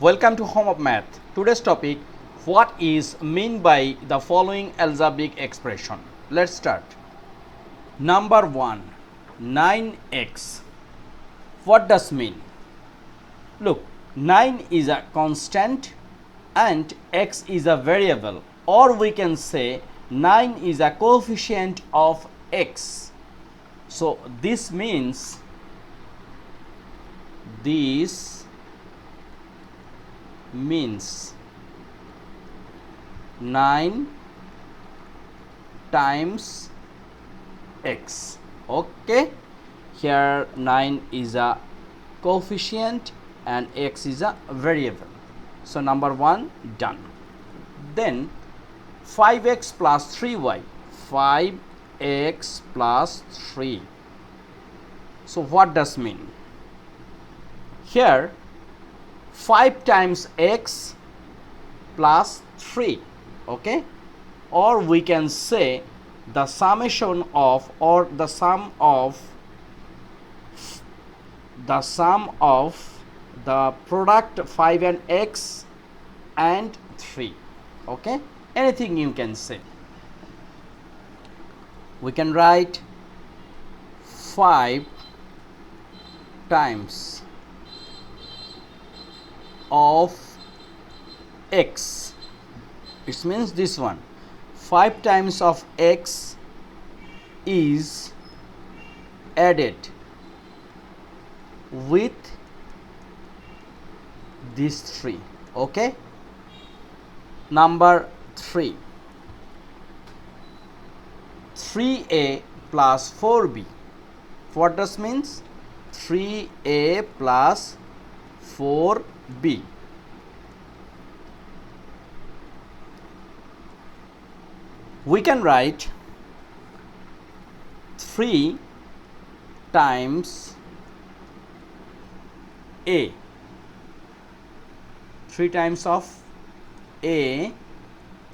Welcome to Home of Math. Today's topic, what is meant by the following algebraic expression? Let's start. Number 1, 9x. What does mean? Look, 9 is a constant and x is a variable, or we can say 9 is a coefficient of x. So this means 9 times x. Okay, here 9 is a coefficient and x is a variable. So number 1 done. Then 5x plus 3y. 5x plus 3. So what does mean? Here 5 times x plus 3, okay, or we can say the summation of, or the sum of the product 5 and x and 3, okay, anything you can say. We can write 5 times of x. It means this one, 5 times of x is added with these 3, okay. Number 3, 3a plus 4b. What does means? 3a plus 4b. We can write 3 times a. 3 times of a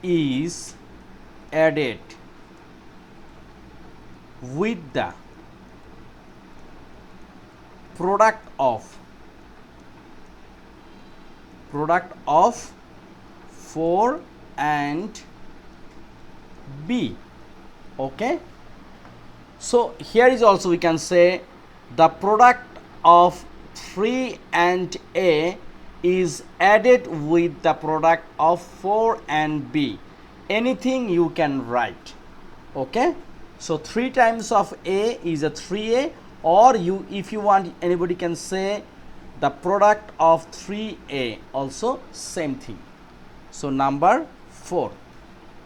is added with the product of 4 and b, okay. So here is also we can say the product of 3 and a is added with the product of 4 and b. Anything you can write, okay. So 3 times of a is a 3a, or you, if you want, anybody can say the product of 3a, also same thing. So number 4,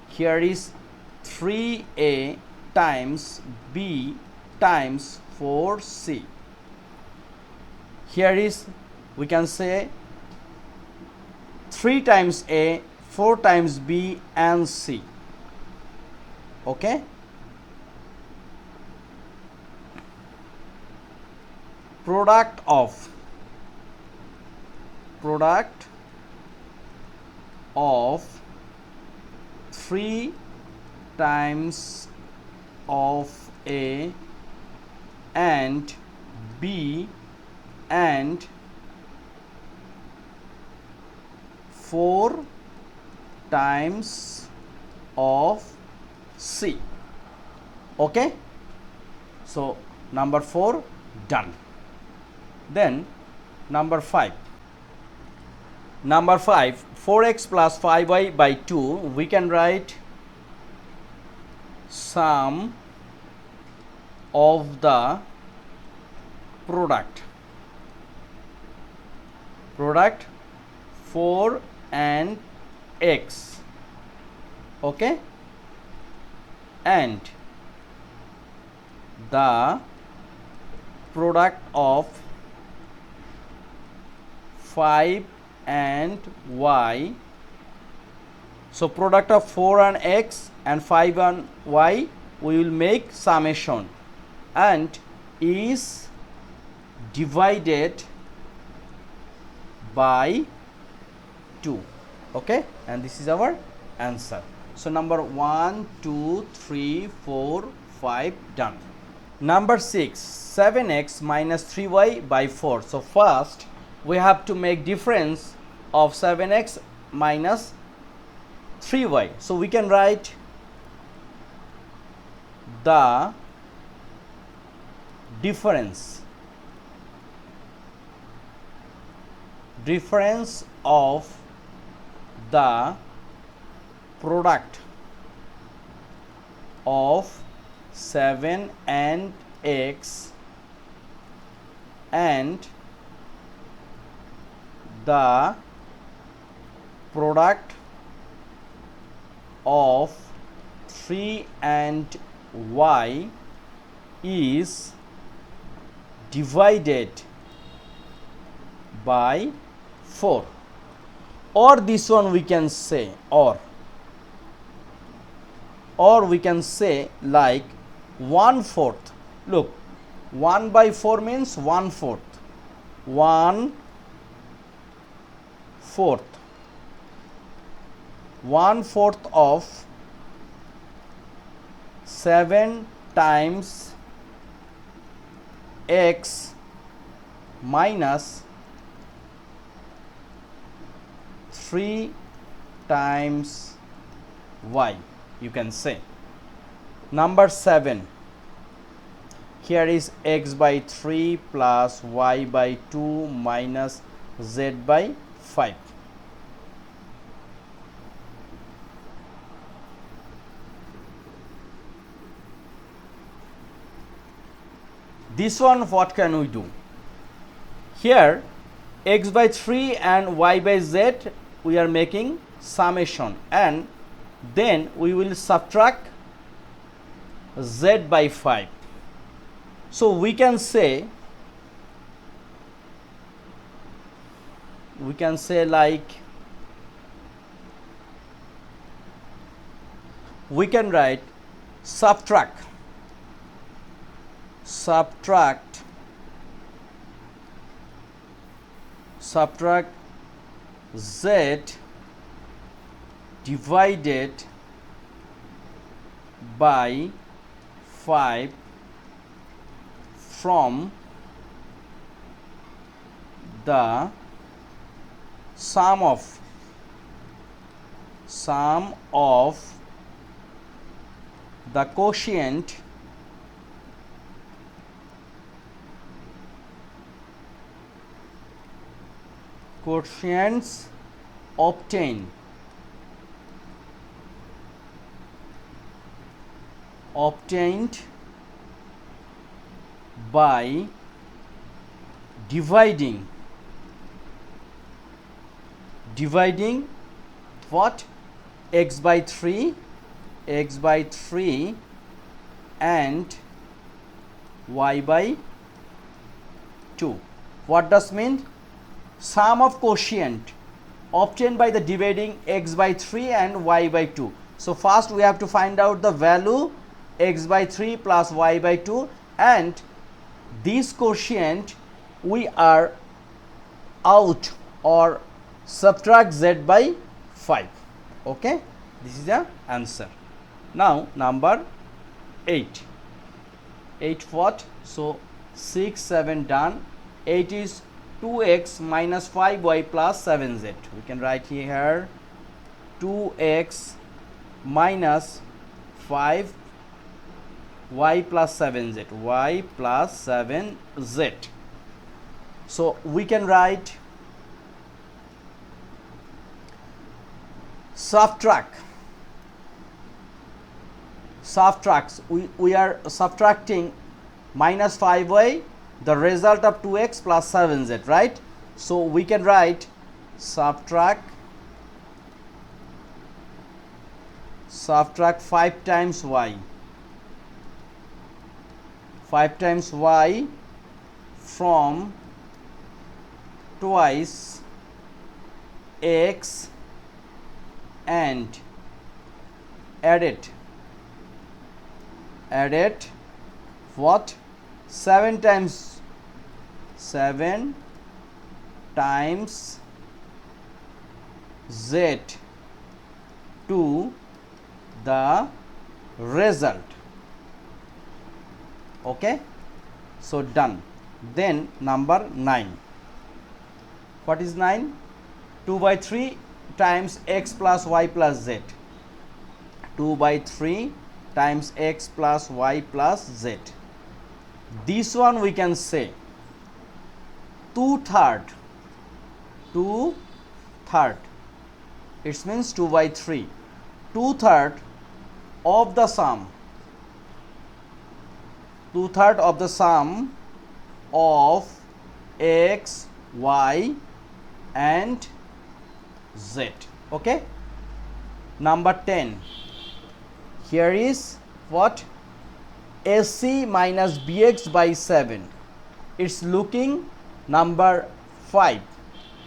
here is 3a times b times 4c. Here is, we can say 3 times a, 4 times b and c, okay. Product of 3 times of a and b and 4 times of c, okay. So number 4 done. Then number 5, 4x plus 5y by 2. We can write sum of the product 4 and x, okay, and the product of 5 and y. So product of 4 and x and 5 and y, we will make summation and is divided by 2, okay, and this is our answer. So number 1, 2, 3, 4, 5 done. Number 6, 7x minus 3y by 4. So first we have to make difference of 7x minus 3y. So we can write the difference of the product of 7 and x and the product of 3 and y is divided by 4. Or this one we can say, or we can say like 1/4. Look, 1 by 4 means 1/4. 1/4. 1/4 of 7 times x minus 3 times y, you can say. Number 7, here is x by 3 plus y by 2 minus z by 5. This one, what can we do? Here x by 3 and y by z, we are making summation, and then we will subtract z by 5. So we can say like, we can write subtract z divided by 5 from the sum of the quotient quotients obtained by dividing what? X by 3 and y by 2. What does mean? Sum of quotient obtained by the dividing x by 3 and y by 2. So first we have to find out the value x by 3 plus y by 2, and this quotient we are out or subtract z by 5. Okay, this is the answer. Now number 8 what? So 6, 7 done. 8 is 2x minus 5y plus 7z. We can write here 2x minus 5y plus 7z, y plus 7z. So we can write subtracts. We are subtracting minus 5y, the result of 2x plus 7z, right? So we can write subtract 5 times y, 5 times y from twice x and add what? 7 times z to the result. Okay, so done. Then number 9. What is 9? 2 by 3 times x plus y plus z. 2 by 3 times x plus y plus z. This one we can say 2/3. 2/3. It means 2 by 3. 2/3 of the sum. 2/3 of the sum of x, y and z. Okay. Number 10. Here is what? AC minus bx by 7. It's looking number 5.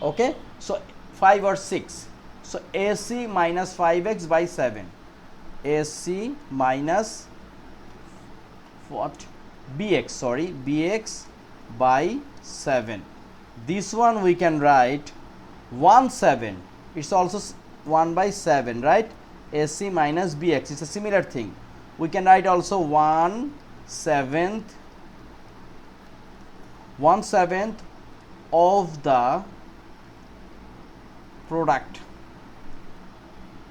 Okay. So 5 or 6. So AC minus 5x by 7. AC minus what? Bx, sorry, bx by 7. This one we can write 1/7. It's also 1 by 7, right? AC minus bx. It's a similar thing. We can write also 1/7 of the product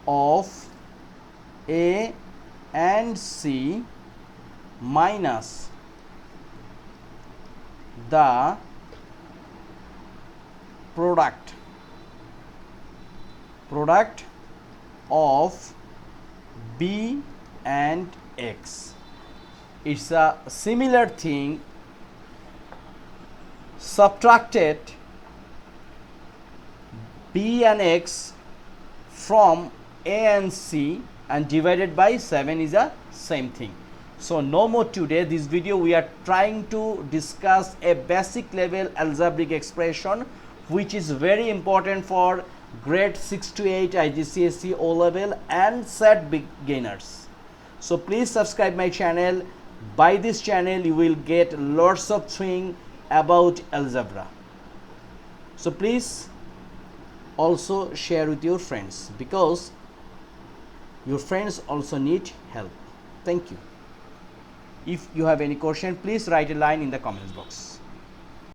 of A and C minus the product of B and X. It's a similar thing. Subtracted B and X from A and C and divided by 7 is a same thing. So no more today. This video we are trying to discuss a basic level algebraic expression which is very important for grade 6 to 8 IGCSE O level and set beginners. So please subscribe my channel. By this channel you will get lots of things about algebra. So please also share with your friends because your friends also need help. Thank you. If you have any question, please write a line in the comments box.